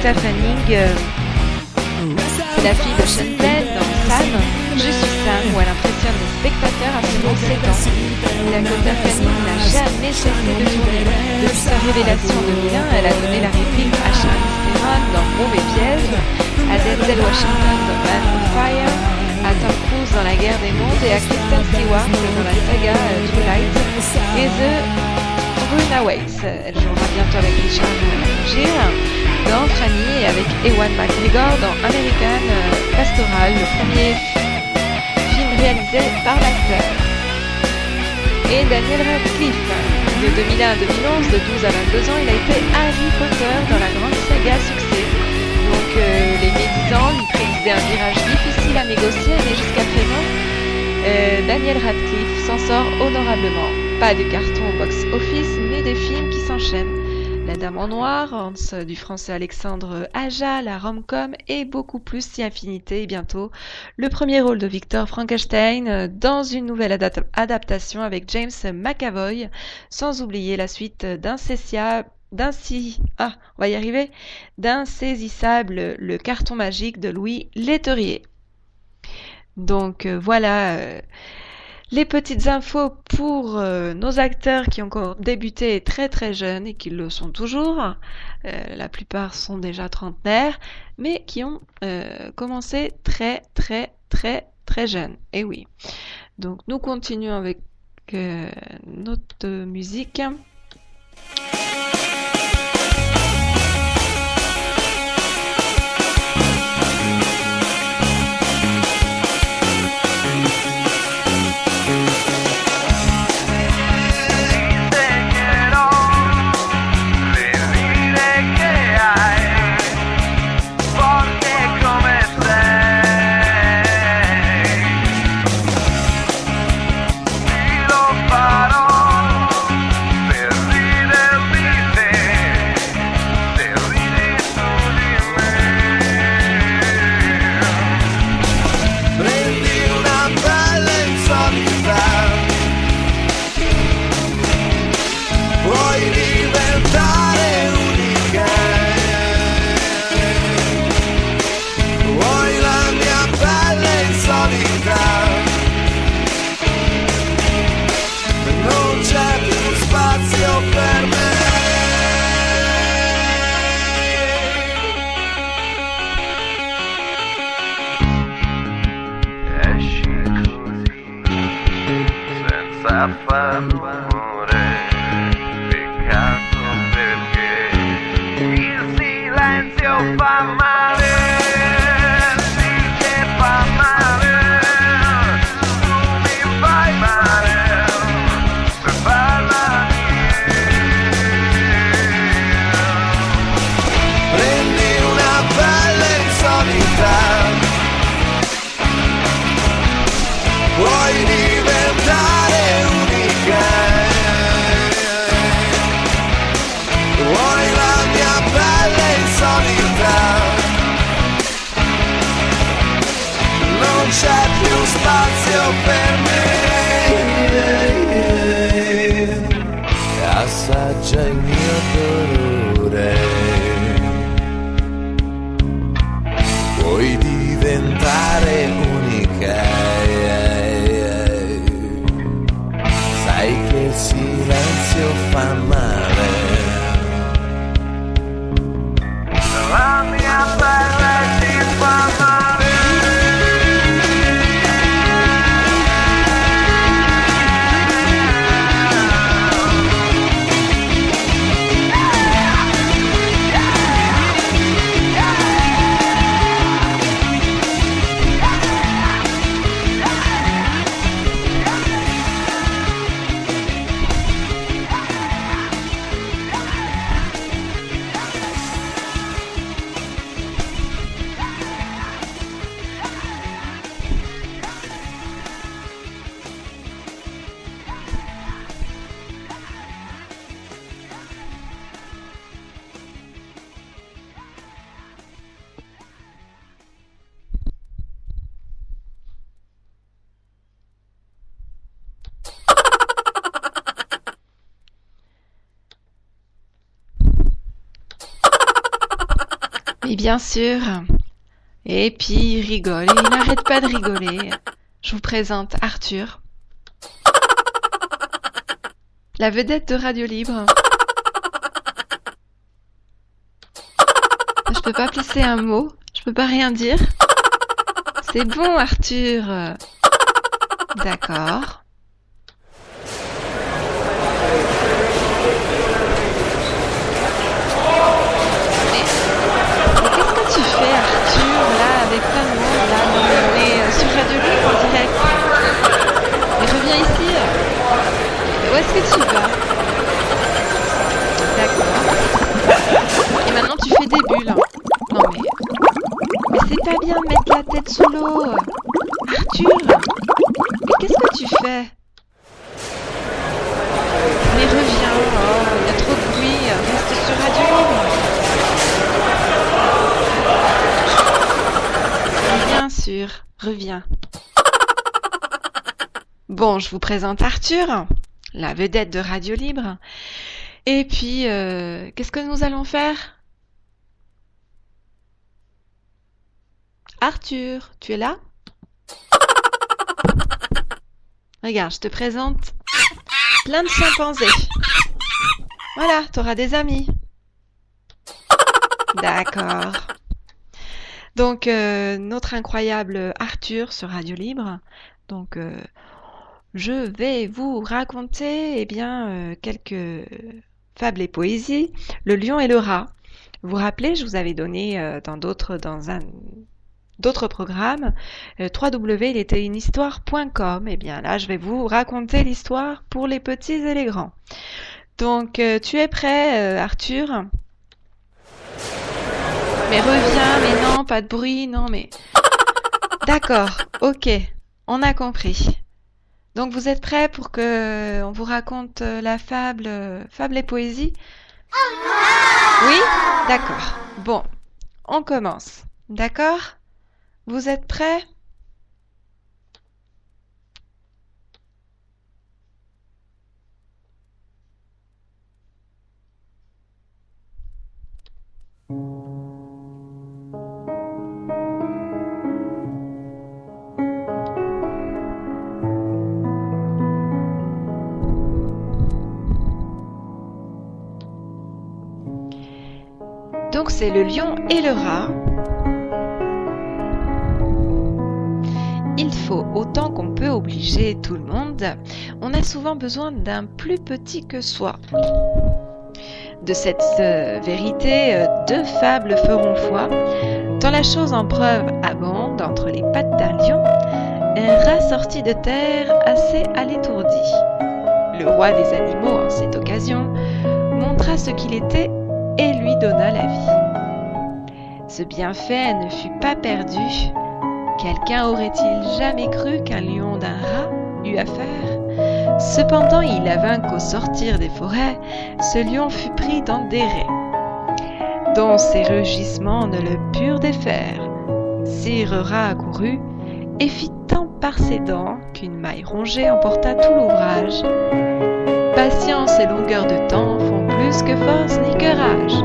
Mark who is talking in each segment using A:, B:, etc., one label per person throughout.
A: Dakota Fanning, c'est la fille de Sean Penn dans Sam, Je suis Sam, où elle impressionne les spectateurs à seulement 7 ans. Dakota Fanning n'a jamais cessé de tourner. Depuis sa révélation en 2001, elle a donné la réplique à Charlize Theron dans Mauvais Piège, à Denzel Washington dans Man on Fire, à Tom Cruise dans La Guerre des Mondes et à Kristen Stewart dans la saga Twilight et The Runaways. Elle jouera bientôt avec Richard Gere dans Franny et avec Ewan McGregor dans American Pastoral, le premier film réalisé par l'acteur. Et Daniel Radcliffe, de 2001 à 2011, de 12 à 22 ans, il a été Harry Potter dans la grande saga à succès. Donc les médisants lui prédisaient un virage difficile à négocier, mais jusqu'à présent, Daniel Radcliffe s'en sort honorablement. Pas de carton au box-office, mais des films qui s'enchaînent. La Dame en Noir, Hans du français Alexandre Aja, la rom-com et beaucoup plus si Infinité et bientôt le premier rôle de Victor Frankenstein dans une nouvelle adaptation avec James McAvoy, sans oublier la suite d'Insaisissable, le carton magique de Louis Leterrier. Donc voilà les petites infos pour nos acteurs qui ont débuté très très jeunes et qui le sont toujours. La plupart sont déjà trentenaires, mais qui ont commencé très très très très jeunes. Et oui. Donc nous continuons avec notre musique. Et bien sûr. Et puis il rigole, et il n'arrête pas de rigoler. Je vous présente Arthur, la vedette de Radio Libre. Je peux pas placer un mot, je peux pas rien dire. C'est bon, Arthur. D'accord. Qu'est-ce que tu fais, Arthur, là, avec plein de monde, là? On est sur Radio Libre en direct. Et reviens ici. Où est-ce que tu vas? D'accord. Et maintenant, tu fais des bulles. Non, mais c'est pas bien de mettre la tête sous l'eau. Arthur, mais qu'est-ce que tu fais? Mais reviens. Oh, il y a trop de bruit. Reste sur Radio Libre. Bien sûr, reviens. Bon, je vous présente Arthur, la vedette de Radio Libre. Et puis, qu'est-ce que nous allons faire? Arthur, tu es là? Regarde, je te présente plein de chimpanzés. Voilà, t'auras des amis. D'accord. Donc, notre incroyable Arthur sur Radio Libre. Donc, je vais vous raconter quelques fables et poésies. Le lion et le rat. Vous vous rappelez, je vous avais donné dans d'autres programmes www.iletaiteunehistoire.com. Et bien là, je vais vous raconter l'histoire pour les petits et les grands. Donc, tu es prêt, Arthur? Mais reviens, mais non, pas de bruit, non, mais... D'accord, ok, on a compris. Donc, vous êtes prêts pour que on vous raconte la fable et poésie? Oui? D'accord. Bon, on commence. D'accord? Vous êtes prêts? Donc c'est le lion et le rat. Il faut autant qu'on peut obliger tout le monde. On a souvent besoin d'un plus petit que soi. De cette vérité, deux fables feront foi. Tant la chose en preuve abonde entre les pattes d'un lion, un rat sorti de terre assez à l'étourdi. Le roi des animaux, en cette occasion, montra ce qu'il était et lui donna la vie. Ce bienfait ne fut pas perdu. Quelqu'un aurait-il jamais cru qu'un lion d'un rat eût affaire? Cependant, il avint qu'au sortir des forêts, ce lion fut pris dans des raies, dont ses rugissements ne le purent défaire. Sire Rat accourut et fit tant par ses dents qu'une maille rongée emporta tout l'ouvrage. Patience et longueur de temps font plus que force ni que rage.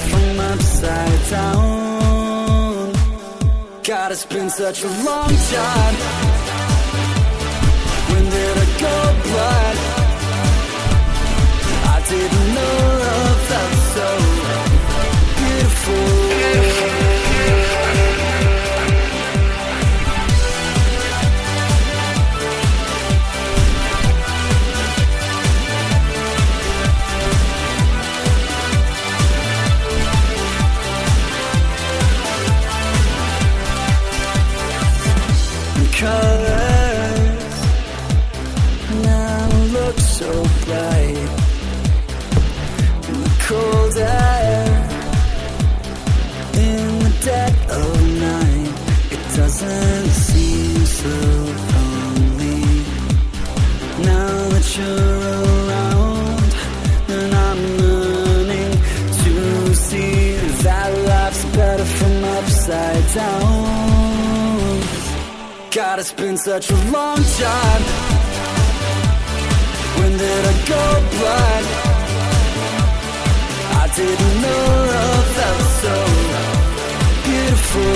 B: From my upside down. God, it's been such a long time. When did I go blind? I didn't know love felt so beautiful. Colors now look so bright in the cold air, in the dead of night. It doesn't seem so lonely now that you're around, and I'm learning to see that life's better from upside down. God, it's been such a long time. When did I go blind? I didn't know love felt so beautiful.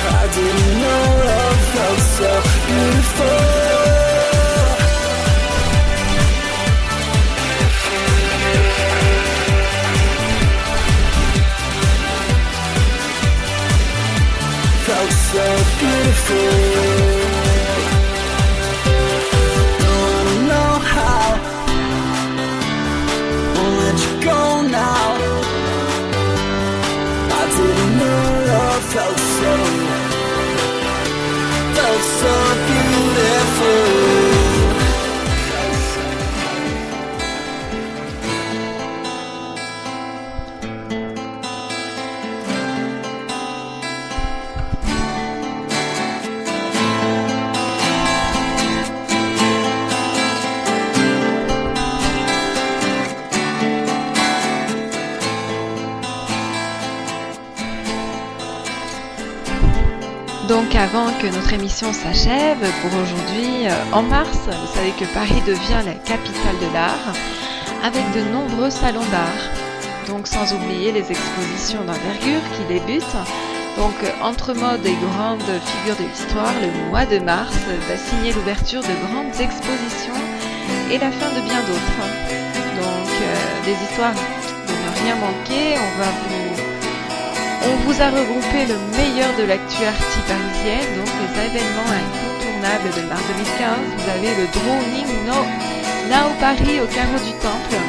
B: I didn't know love felt so beautiful. Felt so beautiful. Don't wanna know how. Won't let you go now. I didn't know love felt so beautiful.
A: Donc avant que notre émission s'achève, pour aujourd'hui, en mars, vous savez que Paris devient la capitale de l'art, avec de nombreux salons d'art. Donc sans oublier les expositions d'envergure qui débutent. Donc entre mode et grandes figures de l'histoire, le mois de mars va signer l'ouverture de grandes expositions et la fin de bien d'autres. Donc des histoires de ne rien manquer, on vous a regroupé le meilleur de l'actu arty parisienne, donc les événements incontournables de mars 2015. Vous avez le Drawing Now Paris au carreau du Temple.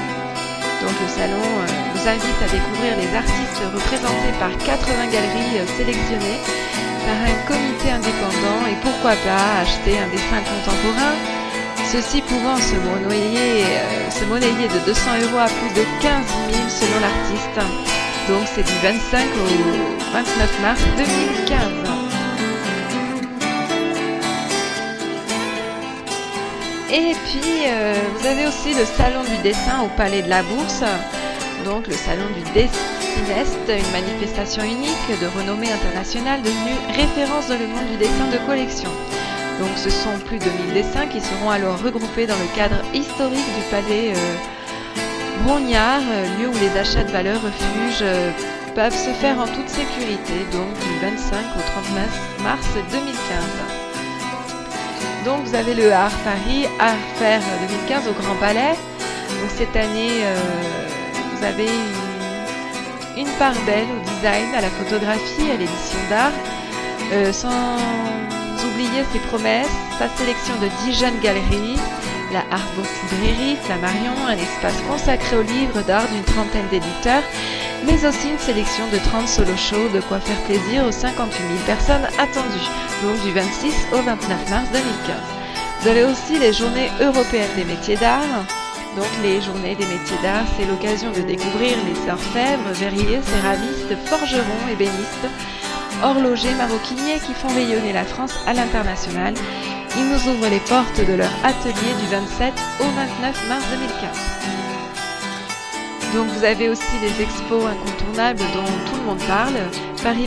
A: Donc le salon vous invite à découvrir les artistes représentés par 80 galeries sélectionnées par un comité indépendant et pourquoi pas acheter un dessin contemporain, ceci pouvant se monnayer de 200 € à plus de 15 000 selon l'artiste. Donc c'est du 25 au 29 mars 2015. Et puis vous avez aussi le salon du dessin au Palais de la Bourse. Donc le salon du Dessinest, une manifestation unique de renommée internationale devenue référence dans le monde du dessin de collection. Donc ce sont plus de 1000 dessins qui seront alors regroupés dans le cadre historique du Palais Brongniart, lieu où les achats de valeurs refuges peuvent se faire en toute sécurité, donc du 25 au 30 mars 2015. Donc vous avez le Art Paris, Art Fair 2015 au Grand Palais. Donc cette année, vous avez une part belle au design, à la photographie, à l'édition d'art, sans oublier ses promesses, sa sélection de 10 jeunes galeries, la Artbox Librairie, Flammarion, un espace consacré aux livres d'art d'une trentaine d'éditeurs, mais aussi une sélection de 30 solo-shows, de quoi faire plaisir aux 58 000 personnes attendues, donc du 26 au 29 mars 2015. Vous avez aussi les journées européennes des métiers d'art. Donc les journées des métiers d'art, c'est l'occasion de découvrir les orfèvres, verriers, céramistes, forgerons, ébénistes, horlogers, maroquiniers qui font rayonner la France à l'international. Ils nous ouvrent les portes de leur atelier du 27 au 29 mars 2015. Donc vous avez aussi les expos incontournables dont tout le monde parle. Paris